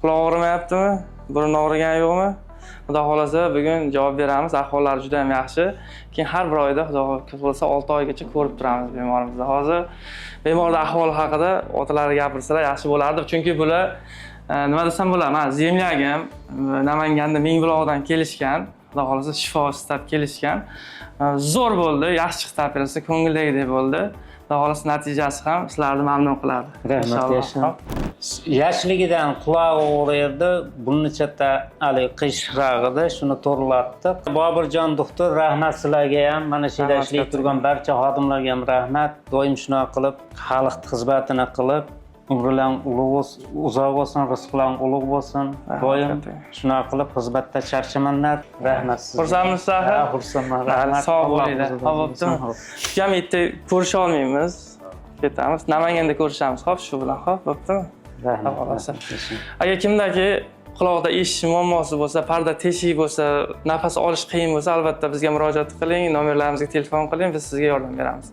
Quloq og'rimayaptimi? Burun og'rigani yo'qmi? Xudo xolasa bugun javob beramiz. Ahvollari juda ham yaxshi. Keyin har bir oyda xudo xolasa 6 oygacha ko'rib turamiz bemorimizni. Hozir bemorning ahvoli haqida otalari gapirsalar yaxshi bo'lardi. Chunki bular nima desam bo'ladi? Men Zemlyagim Namanganda Mingbuloqdan kelishgan. Xudo xolasa shifo istab kelishgan. Zo'r bo'ldi, yaxshi chiqdi operatsiya, ko'ngildagidek bo'ldi. Xudo xolasa natijasi ham sizlarni mamnun qiladi. Rahmat Yashin. Yoshligidan qulog'i og'riydi, burnichada hali qiyshirag'ida, shuni to'g'rilatdi. Bobirjon doktor, rahmat sizlarga ham, mana shu yerda ishlayib turgan barcha xodimlarga ham rahmat. Doim shunaqa qilib, xalq xizmatini qilib, umrlaring uzoq bo'lsin, rizqlaring ulug' bo'lsin. Doim shunaqa qilib xizmatda charchamanlar. Rahmat sizga. Xursandmisiz? Xursandman. Rahmat. Sog' bo'linglar. Xo'pmi? Jamiyatda ko'risha olmaymiz. Ketamiz. Namanganda ko'rishamiz. Xo'p, shu bilan. Xo'p, bo'ptimi? Rahmat. Agar kimdagi quloqda eshitish muammosi bo'lsa, parda teshik bo'lsa, nafas olish qiyin bo'lsa, albatta bizga murojaat qiling, nomerlarimizga telefon qiling, biz sizga yordam beramiz.